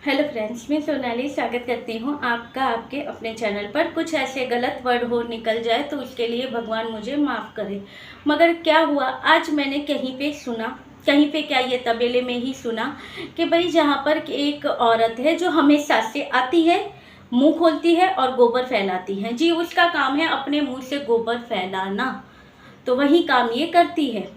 Hello friends, मैं सोनाली स्वागत करती हूँ आपका आपके अपने चैनल पर। कुछ ऐसे गलत वर्ड हो निकल जाए तो उसके लिए भगवान मुझे माफ़ करे। मगर क्या हुआ, आज मैंने कहीं पे सुना, कहीं पे क्या, ये तबेले में ही सुना कि भाई जहाँ पर एक औरत है जो हमेशा से आती है, मुंह खोलती है और गोबर फैलाती है। जी, उसका काम है अपने मुंह से गोबर फैलाना, तो वही काम ये करती है।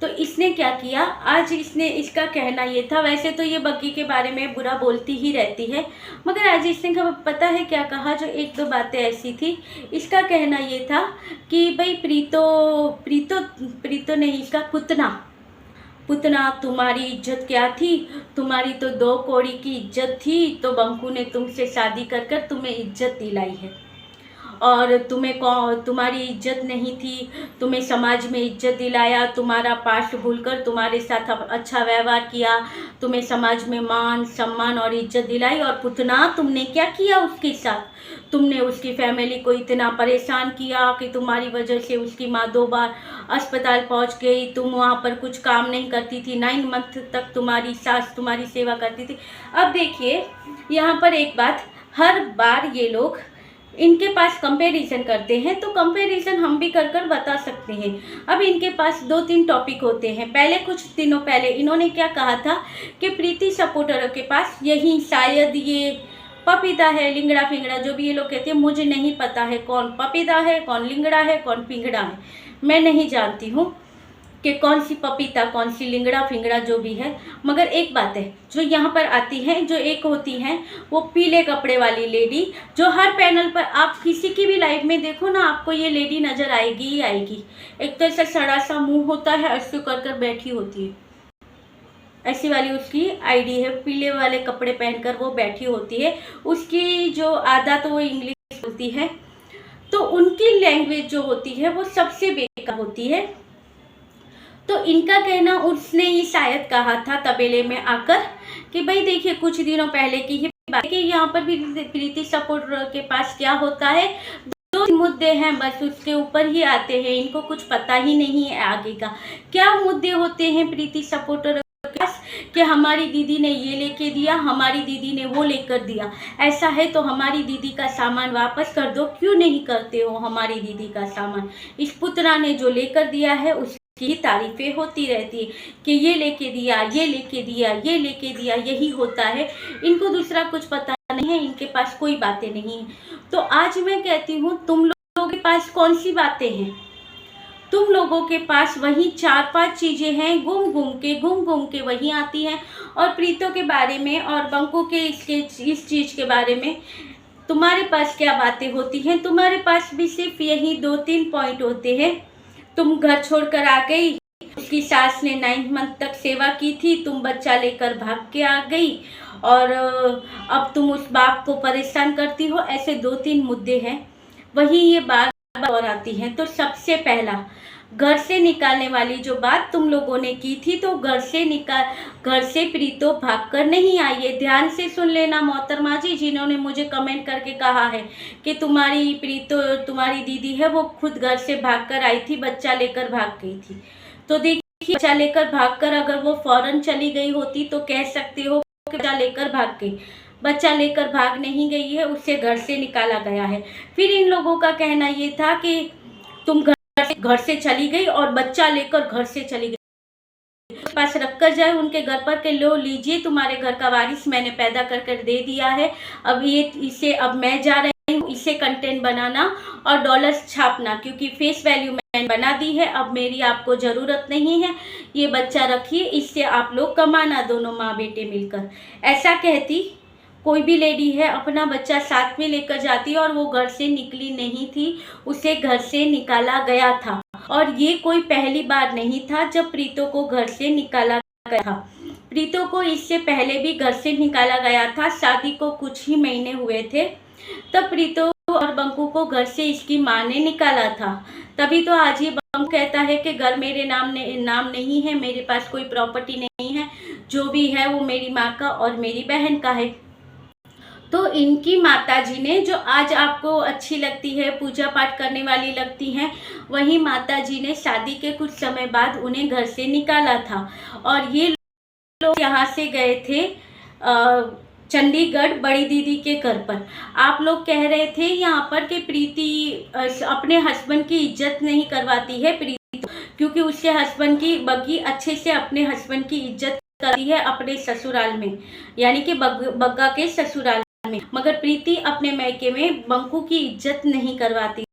तो इसने क्या किया, आज इसने, इसका कहना ये था, वैसे तो ये बग्गी के बारे में बुरा बोलती ही रहती है, मगर आज इसने पता है क्या कहा, जो एक दो बातें ऐसी थी। इसका कहना ये था कि भाई प्रीतो प्रीतो प्रीतो नहीं, इसका पुतना पुतना, तुम्हारी इज्जत क्या थी? तुम्हारी तो 2 कौड़ी की इज्जत थी, तो बंकू ने तुमसे शादी कर कर तुम्हें इज्जत दिलाई है। और तुम्हें कौन, तुम्हारी इज्जत नहीं थी, तुम्हें समाज में इज्जत दिलाया, तुम्हारा पास्ट भूलकर तुम्हारे साथ अच्छा व्यवहार किया, तुम्हें समाज में मान सम्मान और इज्जत दिलाई। और पुतना, तुमने क्या किया उसके साथ? तुमने उसकी फैमिली को इतना परेशान किया कि तुम्हारी वजह से उसकी माँ 2 बार अस्पताल पहुंच गई। तुम वहाँ पर कुछ काम नहीं करती थी, 9 मंथ तक तुम्हारी सास तुम्हारी सेवा करती थी। अब देखिए, यहाँ पर एक बात, हर बार ये लोग इनके पास कंपैरिजन करते हैं, तो कंपैरिजन हम भी कर कर बता सकते हैं। अब इनके पास 2-3 टॉपिक होते हैं। पहले कुछ दिनों पहले इन्होंने क्या कहा था कि प्रीति सपोर्टरों के पास यही शायद ये पपीता है, लिंगड़ा फिंगड़ा जो भी ये लोग कहते हैं, मुझे नहीं पता है कौन पपीता है, कौन लिंगड़ा है, कौन पिंगड़ा है, मैं नहीं जानती हूँ कि कौन सी पपीता, कौन सी लिंगड़ा फिंगड़ा जो भी है। मगर एक बात है, जो यहाँ पर आती है, जो एक होती है वो पीले कपड़े वाली लेडी, जो हर पैनल पर आप किसी की भी लाइव में देखो ना, आपको ये लेडी नजर आएगी ही आएगी। एक तो ऐसा सड़ा सा मुंह होता है, ऐसे कर कर बैठी होती है, ऐसी वाली उसकी आईडी है, पीले वाले कपड़े पहनकर वो बैठी होती है। उसकी जो आधा तो वो इंग्लिश बोलती है, तो उनकी लैंग्वेज जो होती है वो सबसे बेकार होती है। तो इनका कहना, उसने ये शायद कहा था तबेले में आकर कि भाई देखिए, कुछ दिनों पहले की ही बात है कि यहाँ पर भी प्रीति सपोर्ट के पास क्या होता है, 2 मुद्दे हैं बस, उसके ऊपर ही आते हैं, इनको कुछ पता ही नहीं है आगे का। क्या मुद्दे होते हैं प्रीति सपोर्टर के पास? कि हमारी दीदी ने ये लेके दिया, हमारी दीदी ने वो लेकर दिया, ऐसा है तो हमारी दीदी का सामान वापस कर दो। क्यों नहीं करते हो हमारी दीदी का सामान? इस पुत्रा ने जो लेकर दिया है उस की तारीफें होती रहती है कि ये लेके दिया, ये लेके दिया, ये लेके दिया, यही होता है। इनको दूसरा कुछ पता नहीं है, इनके पास कोई बातें नहीं है। तो आज मैं कहती हूँ, तुम लोगों के पास कौन सी बातें हैं? तुम लोगों के पास वही 4-5 चीजें हैं, घूम घूम के वही आती हैं। और प्रीतो के बारे में और बंकू के इस चीज के बारे में तुम्हारे पास क्या बातें होती हैं? तुम्हारे पास भी सिर्फ यही 2-3 पॉइंट होते हैं। तुम घर छोड़कर आ गई, उसकी सास ने 9 मंथ तक सेवा की थी, तुम बच्चा लेकर भाग के आ गई, और अब तुम उस बाप को परेशान करती हो। ऐसे 2-3 मुद्दे हैं, वही ये बार बार और आती हैं। तो सबसे पहला, घर से निकालने वाली जो बात तुम लोगों ने की थी, तो घर से प्रीतो भागकर नहीं आई है। ध्यान से सुन लेना मोहतरमा जी, जिन्होंने मुझे कमेंट करके कहा है कि तुम्हारी प्रीतो, तुम्हारी दीदी है, वो खुद घर से भागकर आई थी, बच्चा लेकर भाग गई थी। तो देखिए, बच्चा लेकर भागकर अगर वो फौरन चली गई होती तो कह सकते हो कि बच्चा लेकर भाग गई। बच्चा लेकर भाग नहीं गई है, उससे घर से निकाला गया है। फिर इन लोगों का कहना ये था कि तुम घर से चली गई और बच्चा लेकर घर से चली गई, पास रखकर जाए उनके घर पर के लो लीजिए, तुम्हारे घर का वारिस मैंने पैदा कर कर दे दिया है, अब ये इसे, अब मैं जा रही हूँ इसे कंटेंट बनाना और डॉलर्स छापना, क्योंकि फेस वैल्यू मैंने बना दी है, अब मेरी आपको ज़रूरत नहीं है, ये बच्चा रखिए, इससे आप लोग कमाना, दोनों माँ बेटे मिलकर। ऐसा कहती कोई भी लेडी है, अपना बच्चा साथ में लेकर जाती, और वो घर से निकली नहीं थी, उसे घर से निकाला गया था। और ये कोई पहली बार नहीं था जब प्रीतो को घर से निकाला गया था। प्रीतो को इससे पहले भी घर से निकाला गया था, शादी को कुछ ही महीने हुए थे, तब प्रीतो और बंकू को घर से इसकी माँ ने निकाला था। तभी तो आज ये बंकू कहता है कि घर मेरे नाम नहीं है, मेरे पास कोई प्रॉपर्टी नहीं है, जो भी है वो मेरी माँ का और मेरी बहन का है। तो इनकी माताजी ने, जो आज आपको अच्छी लगती है, पूजा पाठ करने वाली लगती हैं, वही माताजी ने शादी के कुछ समय बाद उन्हें घर से निकाला था। और ये लोग यहाँ से गए थे चंडीगढ़ बड़ी दीदी के घर पर। आप लोग कह रहे थे यहाँ पर कि प्रीति अपने हस्बैंड की इज्जत नहीं करवाती है, प्रीति क्योंकि उसके हस्बैंड की बग्गी अच्छे से अपने हस्बैंड की इज्जत करती है अपने ससुराल में, यानी कि बग्गा के ससुराल में, मगर प्रीति अपने मैके में बंकू की इज्जत नहीं करवाती।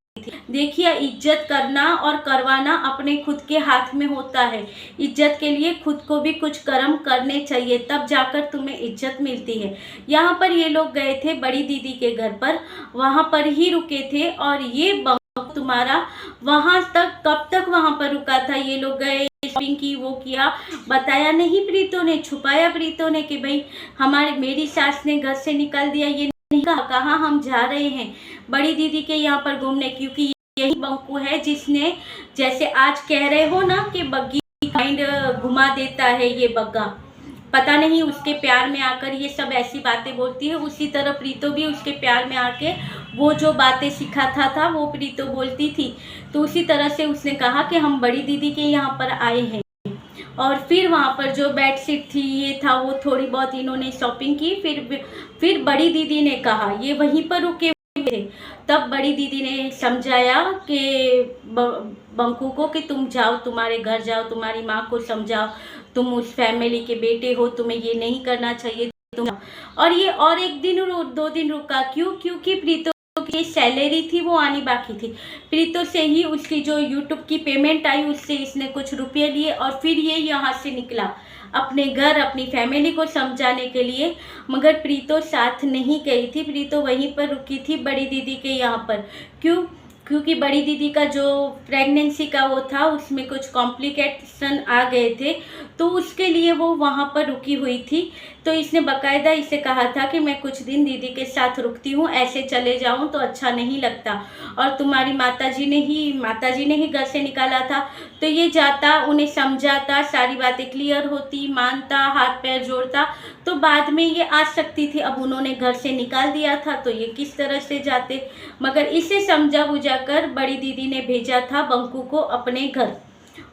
देखिए, इज्जत करना और करवाना अपने खुद के हाथ में होता है। इज्जत के लिए खुद को भी कुछ कर्म करने चाहिए, तब जाकर तुम्हें इज्जत मिलती है। यहाँ पर ये लोग गए थे बड़ी दीदी के घर पर, वहाँ पर ही रुके थे और ये बंकू तुम्हारा वहाँ तक कब तक वहाँ पर रुका था। ये लोग गए, शॉपिंग की, वो किया, बताया नहीं प्रीतो ने, छुपाया प्रीतो ने कि भाई मेरी सास ने घर से निकाल दिया। ये नहीं कहा हम जा रहे हैं बड़ी दीदी के यहाँ पर घूमने, क्योंकि यही बंकू है जिसने, जैसे आज कह रहे हो ना कि बग्गी माइंड घुमा देता है, ये बग्गा पता नहीं उसके प्यार में आकर ये सब ऐसी बातें बोलती है। उसी तरह प्रीतो भी उसके प्यार में आके वो जो बातें सिखाता था वो प्रीतो बोलती थी। तो उसी तरह से उसने कहा कि हम बड़ी दीदी के यहाँ पर आए हैं। और फिर वहाँ पर जो बेडशीट थी, ये था, वो थोड़ी बहुत इन्होंने शॉपिंग की। फिर बड़ी दीदी ने कहा, ये वहीं पर रुके हुए थे, तब बड़ी दीदी ने समझाया कि बंकू को कि तुम जाओ, तुम्हारे घर जाओ, तुम्हारी माँ को समझाओ, तुम उस फैमिली के बेटे हो, तुम्हें ये नहीं करना चाहिए, तुम। और ये और एक दिन 2 दिन रुका, क्यों? क्योंकि प्रीतो की सैलरी थी वो आनी बाकी थी। प्रीतो से ही उसकी जो यूट्यूब की पेमेंट आई, उससे इसने कुछ रुपये लिए और फिर ये यहाँ से निकला अपने घर, अपनी फैमिली को समझाने के लिए। मगर प्रीतो साथ नहीं गई थी, प्रीतो वहीं पर रुकी थी बड़ी दीदी के यहाँ पर। क्यों? क्योंकि बड़ी दीदी का जो प्रेगनेंसी का वो था, उसमें कुछ कॉम्प्लिकेशन आ गए थे, तो उसके लिए वो वहाँ पर रुकी हुई थी। तो इसने बकायदा इसे कहा था कि मैं कुछ दिन दीदी के साथ रुकती हूँ, ऐसे चले जाऊँ तो अच्छा नहीं लगता। और तुम्हारी माताजी ने ही घर से निकाला था, तो ये जाता, उन्हें समझाता, सारी बातें क्लियर होती, मानता, हाथ पैर जोड़ता, तो बाद में ये आ सकती थी। अब उन्होंने घर से निकाल दिया था तो ये किस तरह से जाते। मगर इसे समझा बुझा कर बड़ी दीदी ने भेजा था बंकू को अपने घर,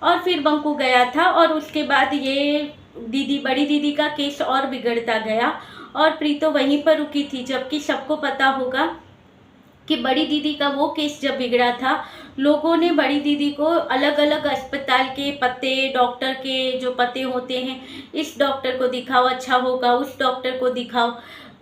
और फिर बंकू गया था। और उसके बाद ये बड़ी दीदी का केस और बिगड़ता गया और प्रीतो वहीं पर रुकी थी। जबकि सबको पता होगा कि बड़ी दीदी का वो केस जब बिगड़ा था, लोगों ने बड़ी दीदी को अलग अलग अस्पताल के पते, डॉक्टर के जो पते होते हैं, इस डॉक्टर को दिखाओ अच्छा होगा, उस डॉक्टर को दिखाओ,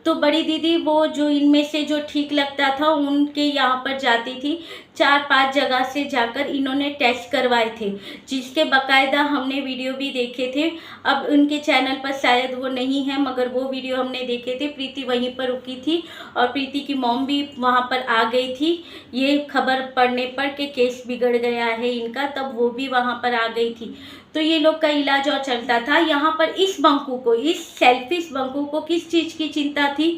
तो बड़ी दीदी वो जो इनमें से जो ठीक लगता था उनके यहाँ पर जाती थी। 4-5 जगह से जाकर इन्होंने टेस्ट करवाए थे, जिसके बकायदा हमने वीडियो भी देखे थे। अब उनके चैनल पर शायद वो नहीं है, मगर वो वीडियो हमने देखे थे। प्रीति वहीं पर रुकी थी और प्रीति की मॉम भी वहाँ पर आ गई थी। ये खबर पड़ने पर कि केस बिगड़ गया है इनका, तब वो भी वहाँ पर आ गई थी। तो ये लोग का इलाज और चलता था। यहाँ पर इस बंकू को, इस सेल्फिश बंकू को किस चीज़ की चिंता थी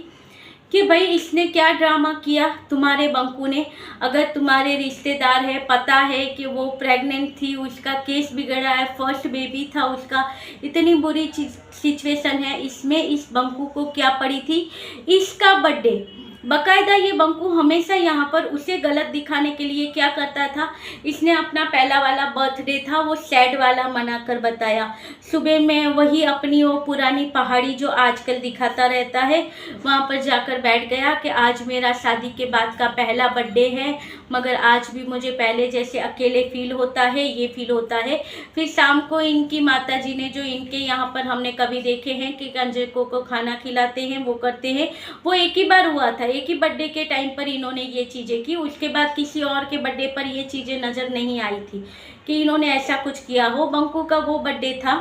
कि भाई इसने क्या ड्रामा किया तुम्हारे बंकू ने। अगर तुम्हारे रिश्तेदार है, पता है कि वो प्रेग्नेंट थी, उसका केस बिगड़ा है, फर्स्ट बेबी था उसका, इतनी बुरी सिचुएशन है, इसमें इस बंकू को क्या पड़ी थी? इसका बर्थडे, बकायदा ये बंकू हमेशा यहाँ पर उसे गलत दिखाने के लिए क्या करता था, इसने अपना पहला वाला बर्थडे था वो सैड वाला मनाकर बताया। सुबह में वही अपनी वो पुरानी पहाड़ी जो आजकल दिखाता रहता है, वहाँ पर जाकर बैठ गया कि आज मेरा शादी के बाद का पहला बर्थडे है, मगर आज भी मुझे पहले जैसे अकेले फील होता है, ये फील होता है। फिर शाम को इनकी माताजी ने, जो इनके यहाँ पर हमने कभी देखे हैं कि कंजकों को खाना खिलाते हैं, वो करते हैं, वो एक ही बार हुआ था, एक ही बर्थडे के टाइम पर इन्होंने ये चीज़ें की। उसके बाद किसी और के बर्थडे पर ये चीज़ें नज़र नहीं आई थी कि इन्होंने ऐसा कुछ किया हो। बंकू का वो बर्थडे था,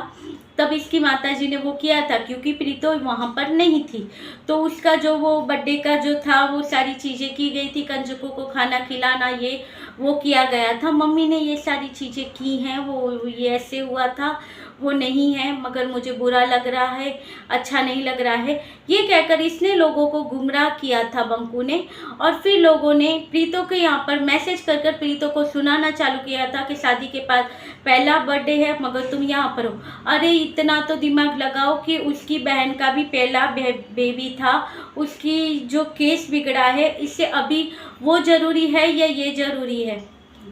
तब इसकी माताजी ने वो किया था, क्योंकि प्रीतो वहाँ पर नहीं थी। तो उसका जो वो बर्थडे का जो था, वो सारी चीज़ें की गई थी, कंजकों को खाना खिलाना, ये वो किया गया था। मम्मी ने ये सारी चीज़ें की हैं, वो ये ऐसे हुआ था, वो नहीं है, मगर मुझे बुरा लग रहा है, अच्छा नहीं लग रहा है, ये कहकर इसने लोगों को गुमराह किया था बंकू ने। और फिर लोगों ने प्रीतो के यहाँ पर मैसेज कर कर प्रीतो को सुनाना चालू किया था कि शादी के बाद पहला बर्थडे है, मगर तुम यहाँ पर हो। अरे इतना तो दिमाग लगाओ कि उसकी बहन का भी पहला बेबी था, उसकी जो केस बिगड़ा है, इससे अभी वो ज़रूरी है या ये ज़रूरी है?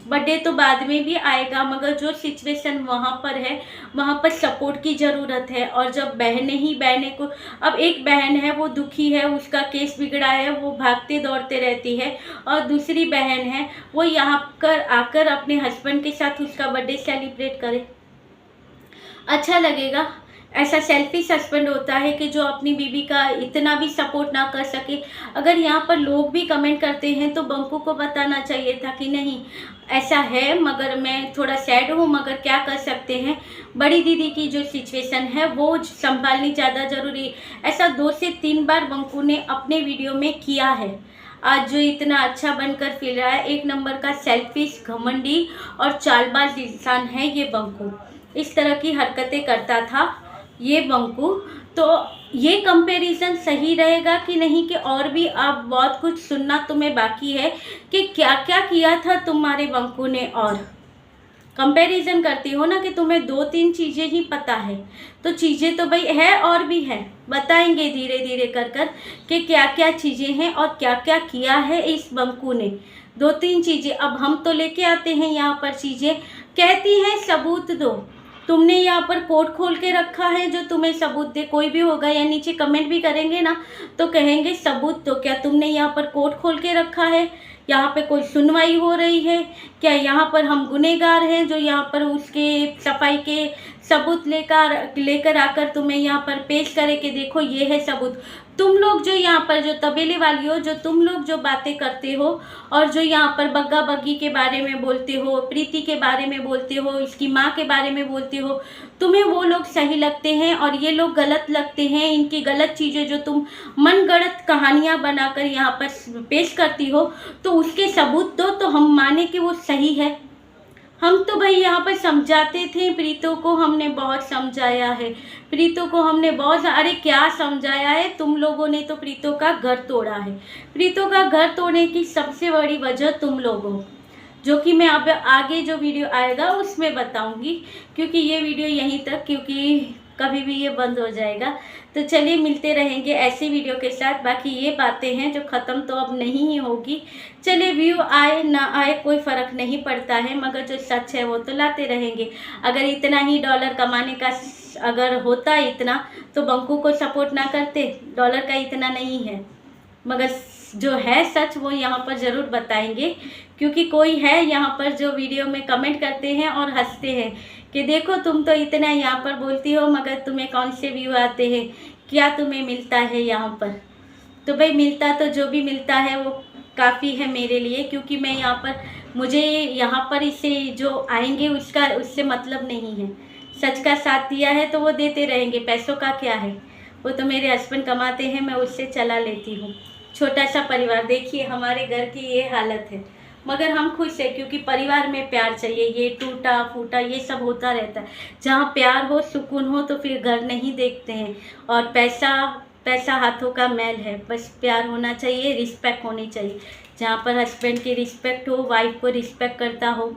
बर्थडे तो बाद में भी आएगा, मगर जो सिचुएशन वहाँ पर है वहाँ पर सपोर्ट की ज़रूरत है। और जब बहनें ही बहनें को, अब एक बहन है वो दुखी है, उसका केस बिगड़ा है, वो भागते दौड़ते रहती है, और दूसरी बहन है वो यहाँ कर आकर अपने हस्बैंड के साथ उसका बर्थडे सेलिब्रेट करे, अच्छा लगेगा? ऐसा सेल्फिश हस्बैंड होता है कि जो अपनी बीवी का इतना भी सपोर्ट ना कर सके। अगर यहाँ पर लोग भी कमेंट करते हैं तो बंकू को बताना चाहिए था कि नहीं ऐसा है, मगर मैं थोड़ा सैड हूँ, मगर क्या कर सकते हैं, बड़ी दीदी की जो सिचुएशन है वो संभालनी ज़्यादा ज़रूरी। ऐसा 2 से 3 बार बंकू ने अपने वीडियो में किया है। आज जो इतना अच्छा बनकर फिर रहा है, एक नंबर का सेल्फिश, घमंडी और चालबाज इंसान है ये बंकू। इस तरह की हरकतें करता था ये बंकू। तो ये कंपैरिजन सही रहेगा कि नहीं, कि और भी आप बहुत कुछ सुनना तुम्हें बाकी है कि क्या क्या किया था तुम्हारे बंकू ने। और कंपैरिजन करती हो ना कि तुम्हें 2-3 चीज़ें ही पता है, तो चीज़ें तो भाई है और भी है, बताएंगे धीरे धीरे कर कर कि क्या क्या चीज़ें हैं और क्या क्या किया है इस बंकू ने। 2-3 चीज़ें अब हम तो लेके आते हैं यहाँ पर चीज़ें, कहती हैं सबूत दो। तुमने यहाँ पर कोर्ट खोल के रखा है जो तुम्हें सबूत दे, कोई भी होगा या नीचे कमेंट भी करेंगे ना तो कहेंगे सबूत दो। क्या तुमने यहाँ पर कोर्ट खोल के रखा है? यहाँ पे कोई सुनवाई हो रही है क्या? यहाँ पर हम गुनहगार हैं जो यहाँ पर उसके सफाई के सबूत लेकर आकर तुम्हें यहाँ पर पेश करे कि देखो ये है सबूत। तुम लोग जो यहाँ पर जो तबेले वाली हो, जो तुम लोग जो बातें करते हो और जो यहाँ पर बग्गा बग्गी के बारे में बोलते हो, प्रीति के बारे में बोलते हो, इसकी माँ के बारे में बोलते हो, तुम्हें वो लोग सही लगते हैं और ये लोग गलत लगते हैं। इनकी गलत चीज़ें जो तुम मनगढ़ंत कहानियाँ बनाकर यहाँ पर पेश करती हो, तो उसके सबूत दो तो हम माने कि वो सही है। हम तो भाई यहाँ पर समझाते थे, प्रीतों को हमने बहुत समझाया है, प्रीतों को हमने बहुत, अरे क्या समझाया है, तुम लोगों ने तो प्रीतों का घर तोड़ा है। प्रीतों का घर तोड़ने की सबसे बड़ी वजह तुम लोगों, जो कि मैं अब आगे जो वीडियो आएगा उसमें बताऊंगी, क्योंकि ये वीडियो यहीं तक, क्योंकि कभी भी ये बंद हो जाएगा। तो चलिए मिलते रहेंगे ऐसी वीडियो के साथ। बाकी ये बातें हैं जो ख़त्म तो अब नहीं ही होगी। चलिए व्यू आए ना आए कोई फ़र्क नहीं पड़ता है, मगर जो सच है वो तो लाते रहेंगे। अगर इतना ही डॉलर कमाने का अगर होता इतना तो बंकू को सपोर्ट ना करते, डॉलर का इतना नहीं है। मगर जो है सच वो यहाँ पर ज़रूर बताएंगे, क्योंकि कोई है यहाँ पर जो वीडियो में कमेंट करते हैं और हंसते हैं कि देखो तुम तो इतना यहाँ पर बोलती हो मगर तुम्हें कौन से व्यू आते हैं, क्या तुम्हें मिलता है यहाँ पर। तो भाई मिलता तो जो भी मिलता है वो काफ़ी है मेरे लिए, क्योंकि मैं यहाँ पर, मुझे यहाँ पर इसे जो आएंगे उससे मतलब नहीं है। सच का साथ दिया है तो वो देते रहेंगे, पैसों का क्या है, वो तो मेरे हस्बैंड कमाते हैं, मैं उससे चला लेती हूँ। छोटा सा परिवार, देखिए हमारे घर की ये हालत है, मगर हम खुश हैं क्योंकि परिवार में प्यार चाहिए। ये टूटा फूटा ये सब होता रहता है, जहाँ प्यार हो सुकून हो तो फिर घर नहीं देखते हैं। और पैसा हाथों का मैल है, बस प्यार होना चाहिए, रिस्पेक्ट होनी चाहिए। जहाँ पर हस्बैंड की रिस्पेक्ट हो, वाइफ को रिस्पेक्ट करता हो,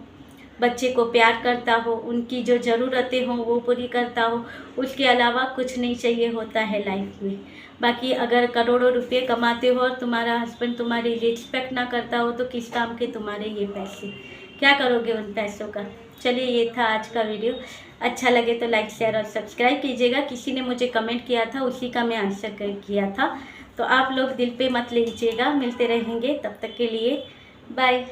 बच्चे को प्यार करता हो, उनकी जो ज़रूरतें हों वो पूरी करता हो, उसके अलावा कुछ नहीं चाहिए होता है लाइफ में। बाकी अगर करोड़ों रुपए कमाते हो और तुम्हारा हस्बैंड तुम्हारी रिस्पेक्ट ना करता हो तो किस काम के तुम्हारे ये पैसे, क्या करोगे उन पैसों का। चलिए ये था आज का वीडियो, अच्छा लगे तो लाइक शेयर और सब्सक्राइब कीजिएगा। किसी ने मुझे कमेंट किया था, उसी का मैं आंसर किया था, तो आप लोग दिल पे मत लीजिएगा। मिलते रहेंगे, तब तक के लिए बाय।